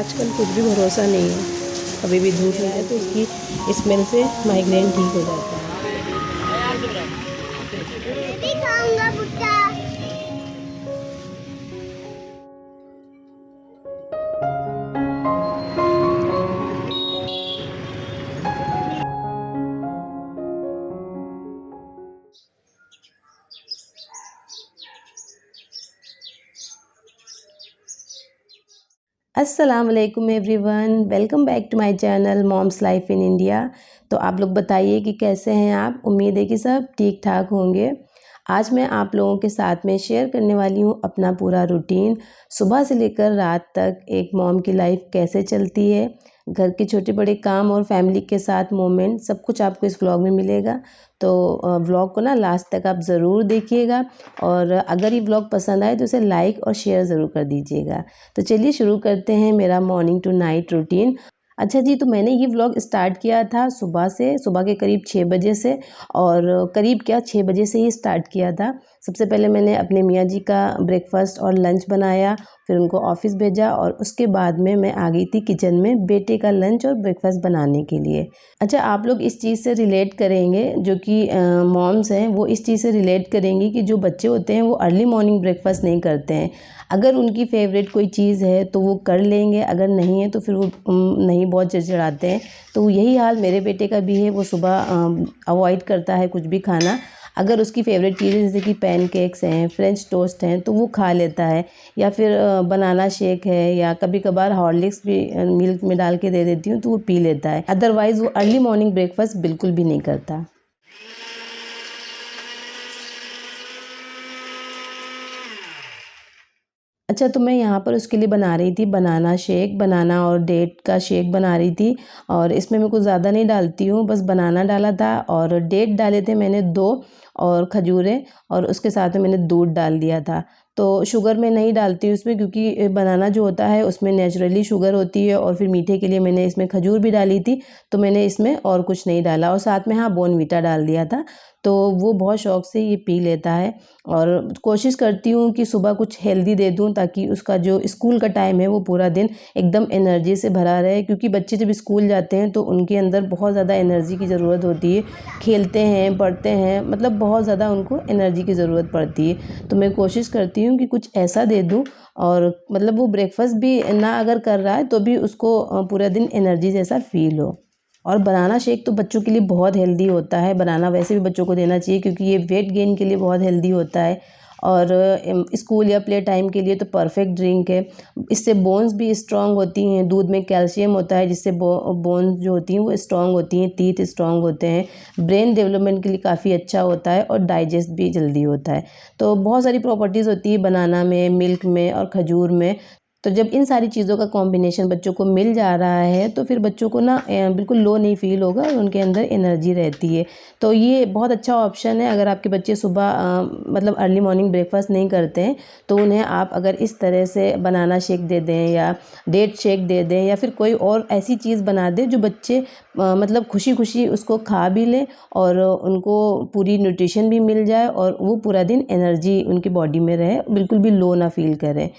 आजकल कुछ भी भरोसा नहीं है, कभी भी धूप में आए तो उसकी स्मेल से माइग्रेन ठीक हो जाता है। नहीं खाऊंगा भुट्टा। अस्सलाम वालेकुम everyone, welcome back to my channel moms life in India. तो आप लोग बताइए कि कैसे हैं आप। उम्मीद है कि सब ठीक ठाक होंगे। आज मैं आप लोगों के साथ में शेयर करने वाली हूँ अपना पूरा रूटीन, सुबह से लेकर रात तक एक मॉम की लाइफ कैसे चलती है, घर के छोटे बड़े काम और फैमिली के साथ मोमेंट, सब कुछ आपको इस व्लॉग में मिलेगा। तो व्लॉग को ना लास्ट तक आप ज़रूर देखिएगा, और अगर ये व्लॉग पसंद आए तो इसे लाइक और शेयर ज़रूर कर दीजिएगा। तो चलिए शुरू करते हैं मेरा मॉर्निंग टू नाइट रूटीन। अच्छा जी, तो मैंने ये व्लॉग स्टार्ट किया था सुबह के करीब 6 बजे से, और करीब क्या 6 बजे से ही स्टार्ट किया था। सबसे पहले मैंने अपने मियाँ जी का ब्रेकफास्ट और लंच बनाया, फिर उनको ऑफिस भेजा, और उसके बाद में मैं आ गई थी किचन में बेटे का लंच और ब्रेकफास्ट बनाने के लिए। अच्छा, आप लोग इस चीज़ से रिलेट करेंगे, जो कि मॉम्स हैं वो इस चीज़ से रिलेट करेंगी कि जो बच्चे होते हैं वो अर्ली मॉर्निंग ब्रेकफास्ट नहीं करते हैं। अगर उनकी फेवरेट कोई चीज़ है तो वो कर लेंगे, अगर नहीं है तो फिर वो नहीं, बहुत चिड़चिड़ाते हैं। तो यही हाल मेरे बेटे का भी है, वो सुबह अवॉइड करता है कुछ भी खाना। अगर उसकी फेवरेट चीज़ें जैसे कि पैनकेक्स हैं, फ्रेंच टोस्ट हैं, तो वो खा लेता है, या फिर बनाना शेक है, या कभी कभार हॉर्लिक्स भी मिल्क में डाल के दे देती हूँ तो वो पी लेता है। अदरवाइज़ वो अर्ली मॉर्निंग ब्रेकफास्ट बिल्कुल भी नहीं करता। अच्छा, तो मैं यहाँ पर उसके लिए बना रही थी बनाना शेक, बनाना और डेट का शेक बना रही थी। और इसमें मैं कुछ ज़्यादा नहीं डालती हूँ, बस बनाना डाला था और डेट डाले थे मैंने 2, और खजूरें, और उसके साथ में मैंने दूध डाल दिया था। तो शुगर मैं नहीं डालती हूँ इसमें, क्योंकि बनाना जो होता है उसमें नेचुरली शुगर होती है, और फिर मीठे के लिए मैंने इसमें खजूर भी डाली थी, तो मैंने इसमें और कुछ नहीं डाला। और साथ में हाँ, बॉर्नवीटा डाल दिया था, तो वो बहुत शौक़ से ये पी लेता है। और कोशिश करती हूँ कि सुबह कुछ हेल्दी दे दूँ, ताकि उसका जो स्कूल का टाइम है वो पूरा दिन एकदम एनर्जी से भरा रहे, क्योंकि बच्चे जब स्कूल जाते हैं तो उनके अंदर बहुत ज़्यादा एनर्जी की ज़रूरत होती है। खेलते हैं, पढ़ते हैं, मतलब बहुत ज़्यादा उनको एनर्जी की ज़रूरत पड़ती है। तो मैं कोशिश करती हूँ कि कुछ ऐसा दे दूँ, और मतलब वो ब्रेकफास्ट भी ना अगर कर रहा है तो भी उसको पूरा दिन एनर्जी जैसा फील हो। और बनाना शेक तो बच्चों के लिए बहुत हेल्दी होता है। बनाना वैसे भी बच्चों को देना चाहिए, क्योंकि ये वेट गेन के लिए बहुत हेल्दी होता है, और स्कूल या प्ले टाइम के लिए तो परफेक्ट ड्रिंक है। इससे बोन्स भी स्ट्रांग होती हैं, दूध में कैल्शियम होता है जिससे बोन्स जो होती हैं वो स्ट्रांग होती हैं, टीथ स्ट्रांग होते हैं, ब्रेन डेवलपमेंट के लिए काफ़ी अच्छा होता है, और डाइजेस्ट भी जल्दी होता है। तो बहुत सारी प्रॉपर्टीज़ होती है बनाना में, मिल्क में और खजूर में। तो जब इन सारी चीज़ों का कॉम्बिनेशन बच्चों को मिल जा रहा है तो फिर बच्चों को ना बिल्कुल लो नहीं फील होगा, और उनके अंदर एनर्जी रहती है। तो ये बहुत अच्छा ऑप्शन है। अगर आपके बच्चे सुबह मतलब अर्ली मॉर्निंग ब्रेकफास्ट नहीं करते हैं, तो उन्हें आप अगर इस तरह से बनाना शेक दे दें, या डेट शेक दे दें, या फिर कोई और ऐसी चीज़ बना दें जो बच्चे मतलब खुशी खुशी उसको खा भी लें, और उनको पूरी न्यूट्रिशन भी मिल जाए, और वो पूरा दिन एनर्जी उनकी बॉडी में रहे, बिल्कुल भी लो ना फील करें।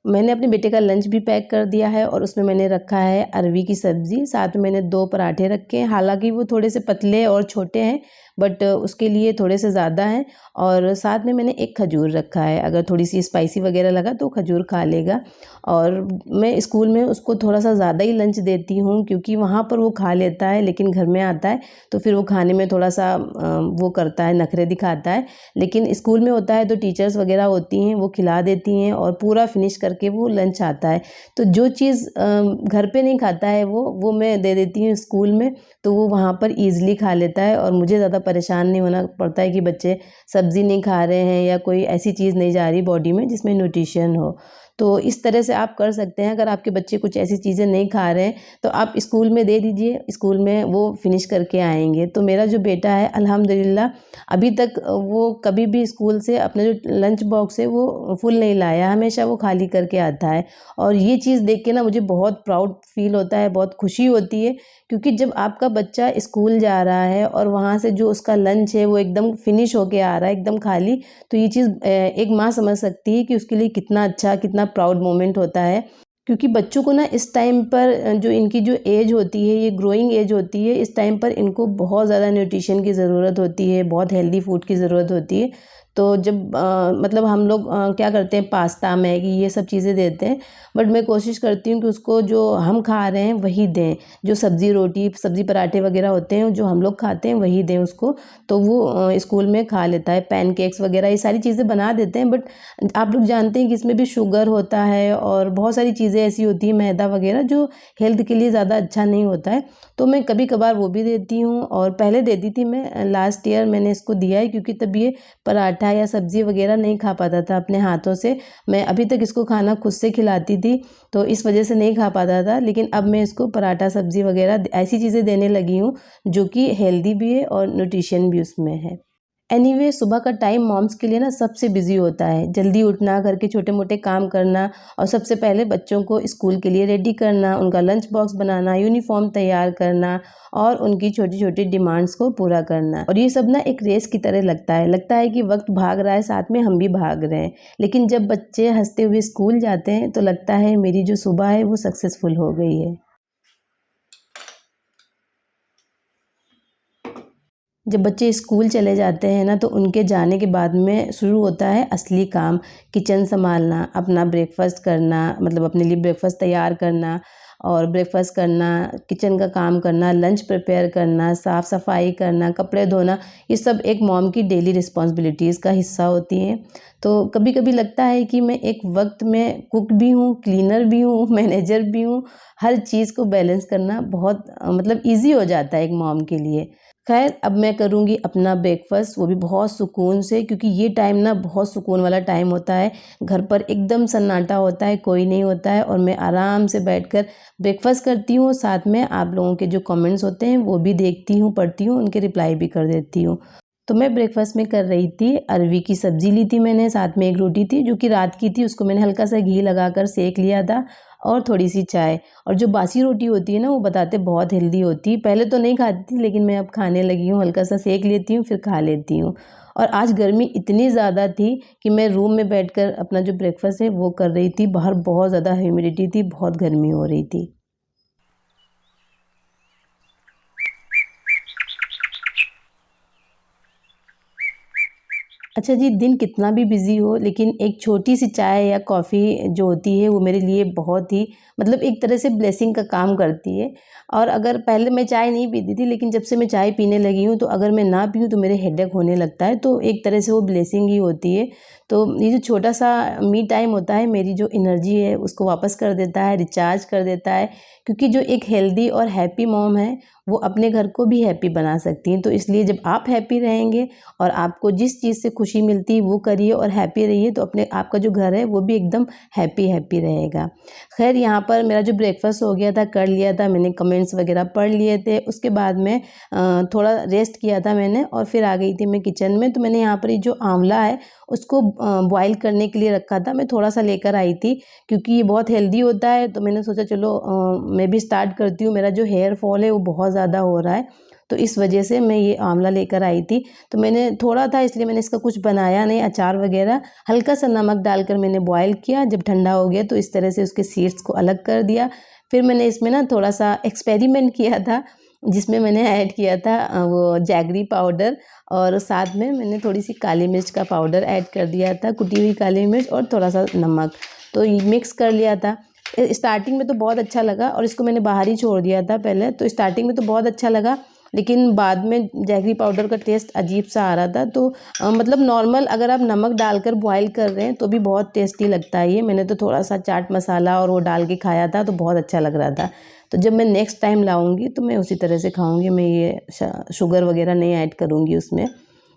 मैंने अपने बेटे का लंच भी पैक कर दिया है, और उसमें मैंने रखा है अरवी की सब्ज़ी, साथ में मैंने 2 पराठे रखे हैं। हालांकि वो थोड़े से पतले और छोटे हैं, बट उसके लिए थोड़े से ज़्यादा हैं। और साथ में मैंने एक खजूर रखा है, अगर थोड़ी सी स्पाइसी वगैरह लगा तो खजूर खा लेगा। और मैं स्कूल में उसको थोड़ा सा ज़्यादा ही लंच देती हूँ, क्योंकि वहाँ पर वो खा लेता है, लेकिन घर में आता है तो फिर वो खाने में थोड़ा सा वो करता है, नखरे दिखाता है। लेकिन स्कूल में होता है तो टीचर्स वगैरह होती हैं, वो खिला देती हैं, और पूरा फिनिश करके वो लंच आता है। तो जो चीज़ घर पे नहीं खाता है वो मैं दे देती हूँ स्कूल में, तो वो वहाँ पर ईज़िली खा लेता है, और मुझे ज़्यादा परेशान नहीं होना पड़ता है कि बच्चे सब्ज़ी नहीं खा रहे हैं, या कोई ऐसी चीज़ नहीं जा रही बॉडी में जिसमें न्यूट्रिशन हो। तो इस तरह से आप कर सकते हैं। अगर आपके बच्चे कुछ ऐसी चीज़ें नहीं खा रहे हैं तो आप स्कूल में दे दीजिए, स्कूल में वो फिनिश करके आएंगे। तो मेरा जो बेटा है अल्हम्दुलिल्लाह अभी तक वो कभी भी स्कूल से अपना जो लंच बॉक्स है वो फुल नहीं लाया, हमेशा वो खाली करके आता है। और ये चीज़ देख के ना मुझे बहुत प्राउड फील होता है, बहुत खुशी होती है, क्योंकि जब आपका बच्चा स्कूल जा रहा है और वहाँ से जो उसका लंच है वो एकदम फिनिश होके आ रहा है, एकदम खाली, तो ये चीज़ एक माँ समझ सकती है कि उसके लिए कितना अच्छा, कितना प्राउड मोमेंट होता है। क्योंकि बच्चों को ना इस टाइम पर जो इनकी जो एज होती है, ये ग्रोइंग एज होती है, इस टाइम पर इनको बहुत ज़्यादा न्यूट्रिशन की ज़रूरत होती है, बहुत हेल्दी फूड की ज़रूरत होती है। तो जब मतलब हम लोग क्या करते हैं, पास्ता, मैगी ये सब चीज़ें देते हैं, बट मैं कोशिश करती हूँ कि उसको जो हम खा रहे हैं वही दें। जो सब्ज़ी रोटी, सब्ज़ी पराठे वगैरह होते हैं जो हम लोग खाते हैं वही दें उसको, तो वो स्कूल में खा लेता है। पैनकेक्स वगैरह ये सारी चीज़ें बना देते हैं, बट आप लोग जानते हैं कि इसमें भी शुगर होता है और बहुत सारी चीज़ें ऐसी होती हैं, मैदा वगैरह, जो हेल्थ के लिए ज़्यादा अच्छा नहीं होता है। तो मैं कभी कभार वो भी देती हूँ, और पहले देती थी मैं, लास्ट ईयर मैंने इसको दिया है, क्योंकि तब ये पराठा या सब्ज़ी वगैरह नहीं खा पाता था अपने हाथों से। मैं अभी तक इसको खाना खुद से खिलाती थी, तो इस वजह से नहीं खा पाता था, लेकिन अब मैं इसको पराठा, सब्ज़ी वगैरह ऐसी चीज़ें देने लगी हूँ जो कि हेल्दी भी है और न्यूट्रिशन भी उसमें है। एनीवे सुबह का टाइम मॉम्स के लिए ना सबसे बिजी होता है। जल्दी उठना, घर के छोटे मोटे काम करना, और सबसे पहले बच्चों को स्कूल के लिए रेडी करना, उनका लंच बॉक्स बनाना, यूनिफॉर्म तैयार करना, और उनकी छोटी छोटी डिमांड्स को पूरा करना। और ये सब ना एक रेस की तरह लगता है कि वक्त भाग रहा है, साथ में हम भी भाग रहे हैं। लेकिन जब बच्चे हंसते हुए स्कूल जाते हैं तो लगता है मेरी जो सुबह है वो सक्सेसफुल हो गई है। जब बच्चे स्कूल चले जाते हैं ना, तो उनके जाने के बाद में शुरू होता है असली काम। किचन संभालना, अपना ब्रेकफास्ट करना, मतलब अपने लिए ब्रेकफास्ट तैयार करना, और ब्रेकफास्ट करना, किचन का काम करना, लंच प्रिपेयर करना, साफ़ सफाई करना, कपड़े धोना, ये सब एक मॉम की डेली रिस्पॉन्सिबिलिटीज़ का हिस्सा होती हैं। तो कभी कभी लगता है कि मैं एक वक्त में कुक भी हूँ, क्लीनर भी हूँ, मैनेजर भी हूँ। हर चीज़ को बैलेंस करना बहुत मतलब ईजी हो जाता है एक मॉम के लिए। खैर, अब मैं करूँगी अपना ब्रेकफ़ास्ट, वो भी बहुत सुकून से, क्योंकि ये टाइम ना बहुत सुकून वाला टाइम होता है। घर पर एकदम सन्नाटा होता है, कोई नहीं होता है, और मैं आराम से बैठकर ब्रेकफ़ास्ट करती हूँ। साथ में आप लोगों के जो कमेंट्स होते हैं वो भी देखती हूँ, पढ़ती हूँ, उनके रिप्लाई भी कर देती हूँ। तो मैं ब्रेकफ़ास्ट में कर रही थी, अरवी की सब्ज़ी ली थी मैंने, साथ में एक रोटी थी जो कि रात की थी, उसको मैंने हल्का सा घी लगाकर सेक लिया था, और थोड़ी सी चाय। और जो बासी रोटी होती है ना, वो बताते बहुत हेल्दी होती है। पहले तो नहीं खाती थी, लेकिन मैं अब खाने लगी हूँ, हल्का सा सेक लेती हूँ फिर खा लेती हूँ। और आज गर्मी इतनी ज़्यादा थी कि मैं रूम में बैठकर अपना जो ब्रेकफ़ास्ट है वो कर रही थी। बाहर बहुत ज़्यादा ह्यूमिडिटी थी, बहुत गर्मी हो रही थी। अच्छा जी, दिन कितना भी बिज़ी हो, लेकिन एक छोटी-सी चाय या कॉफ़ी जो होती है वो मेरे लिए बहुत ही मतलब एक तरह से ब्लेसिंग का काम करती है। और अगर पहले मैं चाय नहीं पीती थी, लेकिन जब से मैं चाय पीने लगी हूँ, तो अगर मैं ना पीऊँ तो मेरे हेडेक होने लगता है, तो एक तरह से वो ब्लेसिंग ही होती है। तो ये जो छोटा-सा मी टाइम होता है, मेरी जो एनर्जी है उसको वापस कर देता है, रिचार्ज कर देता है, क्योंकि जो एक हेल्दी और हैप्पी मॉम है, वो अपने घर को भी हैप्पी बना सकती हैं। तो इसलिए जब आप हैप्पी रहेंगे और आपको जिस चीज़ से खुशी मिलती है वो करिए और हैप्पी रहिए, तो अपने आपका जो घर है वो भी एकदम हैप्पी रहेगा। खैर, यहाँ पर मेरा जो ब्रेकफास्ट हो गया था, कर लिया था मैंने, कमेंट्स वगैरह पढ़ लिए थे। उसके बाद में थोड़ा रेस्ट किया था मैंने, और फिर आ गई थी मैं किचन में। तो मैंने यहाँ पर ये जो आंवला है उसको बॉयल करने के लिए रखा था, मैं थोड़ा सा लेकर आई थी, क्योंकि ये बहुत हेल्दी होता है। तो मैंने सोचा चलो मैं भी स्टार्ट करती हूँ। मेरा जो हेयर फॉल है वो बहुत ज़्यादा हो रहा है, तो इस वजह से मैं ये आंवला लेकर आई थी। तो मैंने थोड़ा था, इसलिए मैंने इसका कुछ बनाया नहीं, अचार वगैरह। हल्का सा नमक डालकर मैंने बॉयल किया। जब ठंडा हो गया तो इस तरह से उसके सीड्स को अलग कर दिया। फिर मैंने इसमें ना थोड़ा सा एक्सपेरिमेंट किया था, जिसमें मैंने ऐड किया था वो जैगरी पाउडर, और साथ में मैंने थोड़ी सी काली मिर्च का पाउडर ऐड कर दिया था, कुटी हुई काली मिर्च, और थोड़ा सा नमक। तो ये मिक्स कर लिया था। स्टार्टिंग में तो बहुत अच्छा लगा, और इसको मैंने बाहर ही छोड़ दिया था पहले। तो स्टार्टिंग में तो बहुत अच्छा लगा, लेकिन बाद में जैगरी पाउडर का टेस्ट अजीब सा आ रहा था। तो मतलब नॉर्मल अगर आप नमक डालकर बॉयल कर रहे हैं तो भी बहुत टेस्टी लगता है ये। मैंने तो थोड़ा सा चाट मसाला और वो डाल के खाया था, तो बहुत अच्छा लग रहा था। तो जब मैं नेक्स्ट टाइम लाऊंगी तो मैं उसी तरह से खाऊंगी, मैं ये शुगर वगैरह नहीं ऐड करूंगी उसमें।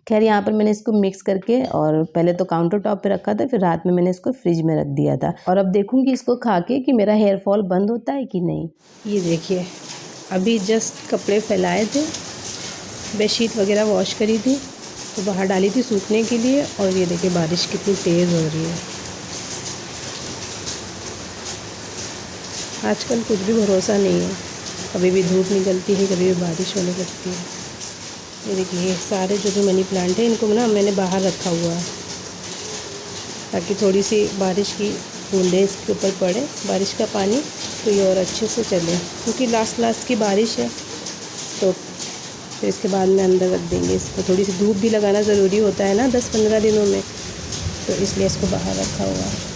खैर, यहाँ पर मैंने इसको मिक्स करके, और पहले तो काउंटर टॉप पे रखा था, फिर रात में मैंने इसको फ्रिज में रख दिया था। और अब देखूंगी इसको खा के कि मेरा हेयर फॉल बंद होता है कि नहीं। ये देखिए, अभी जस्ट कपड़े फैलाए थे, बेडशीट वगैरह वॉश करी थी, तो बाहर डाली थी सूखने के लिए, और ये देखिए बारिश कितनी तेज़ हो रही है। आजकल कुछ भी भरोसा नहीं है, कभी भी धूप निकलती है, कभी भी बारिश होने लगती है। ये देखिए, सारे जो मनी प्लांट है इनको ना मैंने बाहर रखा हुआ है, ताकि थोड़ी सी बारिश की बूंदे इसके ऊपर पड़े बारिश का पानी, तो ये और अच्छे से चले, क्योंकि लास्ट की बारिश है। तो फिर इसके बाद में अंदर रख देंगे इसको। थोड़ी सी धूप भी लगाना ज़रूरी होता है ना 10-15 दिनों में, तो इसलिए इसको बाहर रखा हुआ है।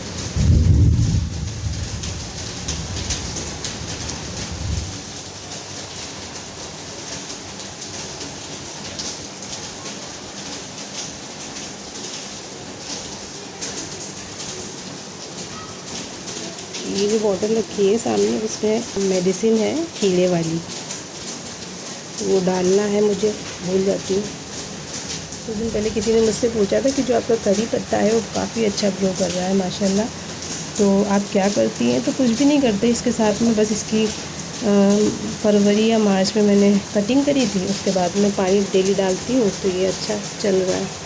ये जो बॉटल रखी है सामने, उसमें मेडिसिन है कीड़े वाली, वो डालना है, मुझे भूल जाती हूँ। कुछ दिन पहले किसी ने मुझसे पूछा था कि जो आपका करी पत्ता है वो काफ़ी अच्छा ग्रो कर रहा है माशाल्लाह, तो आप क्या करती हैं? तो कुछ भी नहीं करते इसके साथ में, बस इसकी फरवरी या मार्च में मैंने कटिंग करी थी, उसके बाद में पानी डेली डालती हूँ, तो ये अच्छा चल रहा है।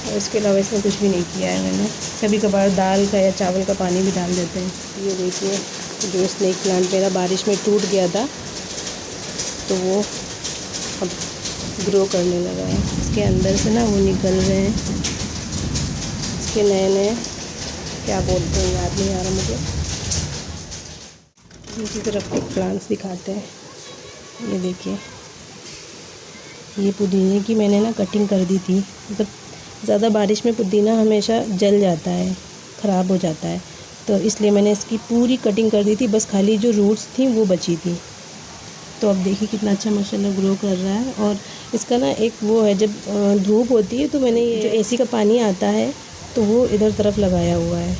और इसके अलावा इसमें कुछ भी नहीं किया है मैंने। कभी कभार दाल का या चावल का पानी भी डाल देते हैं। ये देखिए, जो स्नेक प्लांट मेरा बारिश में टूट गया था, तो वो अब ग्रो करने लगा है। इसके अंदर से ना वो निकल रहे हैं, इसके नए क्या बोलते हैं याद नहीं आ रहा मुझे। दूसरी तरफ के प्लांट्स दिखाते हैं। ये देखिए, ये पुदीने की मैंने ना कटिंग कर दी थी, मतलब ज़्यादा बारिश में पुदीना हमेशा जल जाता है, ख़राब हो जाता है, तो इसलिए मैंने इसकी पूरी कटिंग कर दी थी, बस खाली जो रूट्स थी वो बची थी। तो अब देखिए कितना अच्छा माशाल्लाह ग्रो कर रहा है। और इसका ना एक वो है, जब धूप होती है तो मैंने ये जो एसी का पानी आता है तो वो इधर तरफ लगाया हुआ है,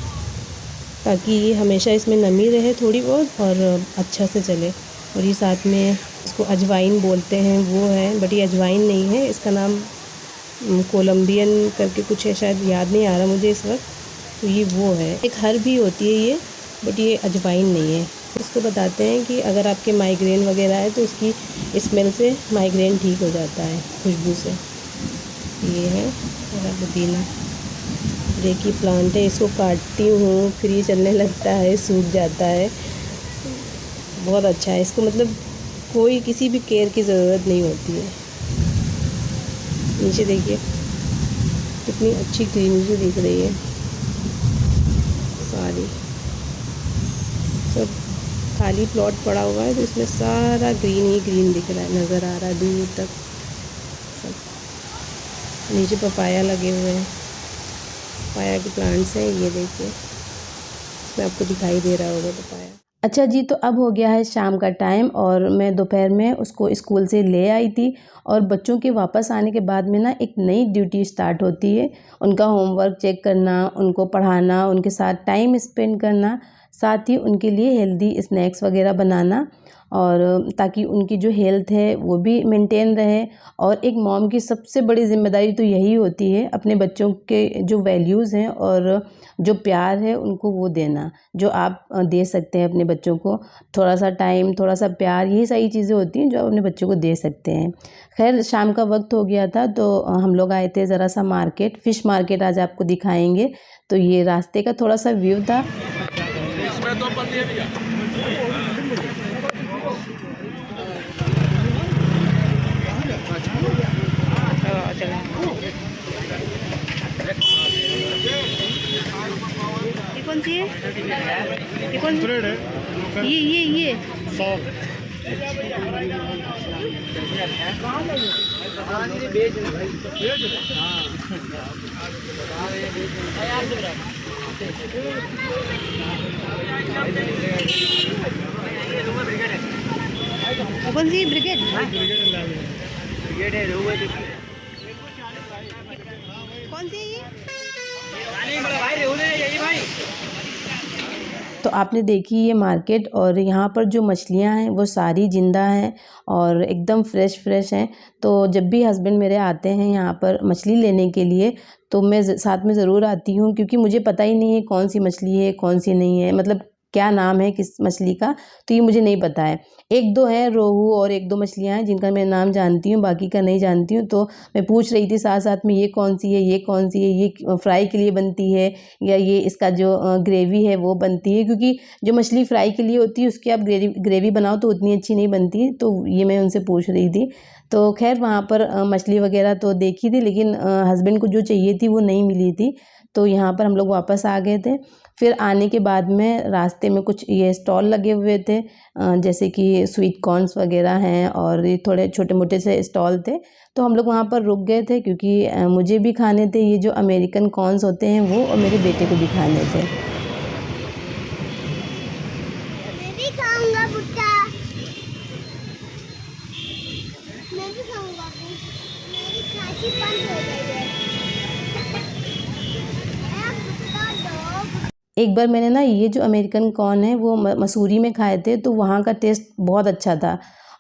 ताकि ये हमेशा इसमें नमी रहे थोड़ी बहुत और अच्छा से चले। और ये साथ में इसको अजवाइन बोलते हैं, वो है, बट ये अजवाइन नहीं है, इसका नाम कोलंबियन करके कुछ है, शायद याद नहीं आ रहा मुझे इस वक्त। तो ये वो है, एक हर्ब भी होती है ये, बट ये अजवाइन नहीं है। इसको बताते हैं कि अगर आपके माइग्रेन वगैरह है तो इसकी स्मेल से माइग्रेन ठीक हो जाता है, खुशबू से। ये है मेरा पुदीना, देखिए प्लांट है, इसको काटती हूँ फिर ये चलने लगता है, सूख जाता है। बहुत अच्छा है, इसको मतलब कोई किसी भी केयर की ज़रूरत नहीं होती है। नीचे देखिए कितनी अच्छी ग्रीनरी दिख रही है, सारी सब खाली प्लॉट पड़ा हुआ है, तो इसमें सारा ग्रीन ही ग्रीन दिख रहा है, नज़र आ रहा है दूर तक सब। नीचे पपाया लगे हुए हैं, पपाया के प्लांट्स हैं, ये देखिए, इसमें आपको दिखाई दे रहा होगा पपाया। अच्छा जी, तो अब हो गया है शाम का टाइम और मैं दोपहर में उसको स्कूल से ले आई थी। और बच्चों के वापस आने के बाद में ना एक नई ड्यूटी स्टार्ट होती है, उनका होमवर्क चेक करना, उनको पढ़ाना, उनके साथ टाइम स्पेंड करना, साथ ही उनके लिए हेल्दी स्नैक्स वगैरह बनाना, और ताकि उनकी जो हेल्थ है वो भी मेंटेन रहे। और एक मॉम की सबसे बड़ी ज़िम्मेदारी तो यही होती है, अपने बच्चों के जो वैल्यूज़ हैं और जो प्यार है उनको वो देना, जो आप दे सकते हैं अपने बच्चों को। थोड़ा सा टाइम, थोड़ा सा प्यार, यही सारी चीज़ें होती हैं जो आप अपने बच्चों को दे सकते हैं। खैर शाम का वक्त हो गया था, तो हम लोग आए थे ज़रा सा मार्केट, फ़िश मार्केट आज आपको दिखाएंगे। तो ये रास्ते का थोड़ा सा व्यू था। ये कौन सी है? ये कौन सी है? ये 100। कौन सी ब्रिगेड? ब्रिगेड है, कौन सी है ये? तो आपने देखी ये मार्केट, और यहाँ पर जो मछलियाँ हैं वो सारी ज़िंदा हैं और एकदम फ्रेश हैं। तो जब भी हस्बैंड मेरे आते हैं यहाँ पर मछली लेने के लिए, तो मैं साथ में ज़रूर आती हूँ, क्योंकि मुझे पता ही नहीं है कौन सी मछली है कौन सी नहीं है, मतलब क्या नाम है किस मछली का, तो ये मुझे नहीं पता है। 1-2 है रोहू और 1-2 मछलियाँ हैं जिनका मैं नाम जानती हूँ, बाकी का नहीं जानती हूँ। तो मैं पूछ रही थी साथ साथ में, ये कौन सी है, ये कौन सी है, ये फ्राई के लिए बनती है या ये इसका जो ग्रेवी है वो बनती है, क्योंकि जो मछली फ्राई के लिए होती है उसकी आप ग्रेवी बनाओ तो उतनी अच्छी नहीं बनती। तो ये मैं उनसे पूछ रही थी। तो खैर वहाँ पर मछली वगैरह तो देखी थी, लेकिन हस्बैंड को जो चाहिए थी वो नहीं मिली थी, तो यहाँ पर हम लोग वापस आ गए थे। फिर आने के बाद में रास्ते में कुछ ये स्टॉल लगे हुए थे, जैसे कि स्वीट कॉर्न्स वगैरह हैं और ये थोड़े छोटे मोटे से स्टॉल थे। तो हम लोग वहाँ पर रुक गए थे क्योंकि मुझे भी खाने थे ये जो अमेरिकन कॉर्न्स होते हैं वो, और मेरे बेटे को भी खाने थे। मैं भी खाऊंगा भुट्टा। मैं भी खाऊंगा। मेरी खांसी बंद हो गई है। भुट्टा दो। एक बार मैंने ना ये जो अमेरिकन कॉर्न है वो मसूरी में खाए थे, तो वहाँ का टेस्ट बहुत अच्छा था।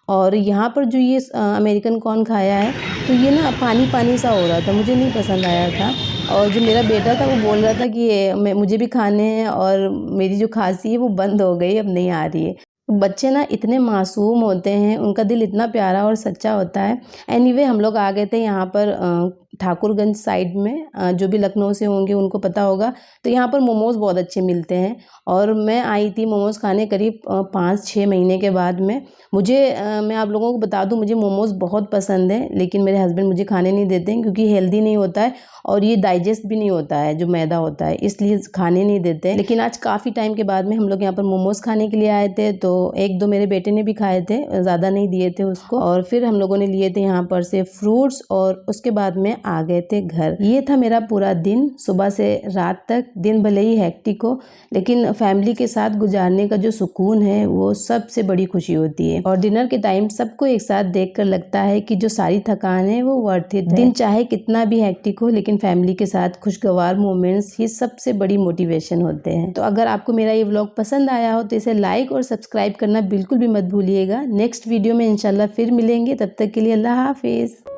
और यहाँ पर जो ये अमेरिकन कॉर्न खाया है तो ये ना पानी पानी सा हो रहा था, मुझे नहीं पसंद आया था। और जो मेरा बेटा था वो बोल रहा था कि मुझे भी खाने हैं, और मेरी जो खांसी है वो बंद हो गई, अब नहीं आ रही है। बच्चे ना इतने मासूम होते हैं, उनका दिल इतना प्यारा और सच्चा होता है। एनीवे हम लोग आ गए थे यहाँ पर ठाकुरगंज साइड में, जो भी लखनऊ से होंगे उनको पता होगा। तो यहाँ पर मोमोज़ बहुत अच्छे मिलते हैं, और मैं आई थी मोमोज़ खाने करीब 5-6 महीने के बाद में। मैं आप लोगों को बता दूँ, मुझे मोमोज़ बहुत पसंद है, लेकिन मेरे हस्बैंड मुझे खाने नहीं देते हैं क्योंकि हेल्दी नहीं होता है और ये डाइजेस्ट भी नहीं होता है, जो मैदा होता है, इसलिए खाने नहीं देते हैं। लेकिन आज काफ़ी टाइम के बाद में हम लोग यहाँ पर मोमोज़ खाने के लिए आए थे, तो 1-2 मेरे बेटे ने भी खाए थे, ज़्यादा नहीं दिए थे उसको। और फिर हम लोगों ने लिए थे यहाँ पर से फ्रूट्स, और उसके बाद में आ गए थे घर। ये था मेरा पूरा दिन, सुबह से रात तक। दिन भले ही हेक्टिक हो, लेकिन फैमिली के साथ गुजारने का जो सुकून है वो सबसे बड़ी खुशी होती है। और डिनर के टाइम सबको एक साथ देखकर लगता है कि जो सारी थकान है वो वर्थ इट है। दिन चाहे कितना भी हेक्टिक हो, लेकिन फैमिली के साथ खुशगवार मोमेंट्स ही सबसे बड़ी मोटिवेशन होते हैं। तो अगर आपको मेरा ये व्लॉग पसंद आया हो तो इसे लाइक और सब्सक्राइब करना बिल्कुल भी मत भूलिएगा। नेक्स्ट वीडियो में इंशाल्लाह फिर मिलेंगे, तब तक के लिए अल्लाह हाफिज़।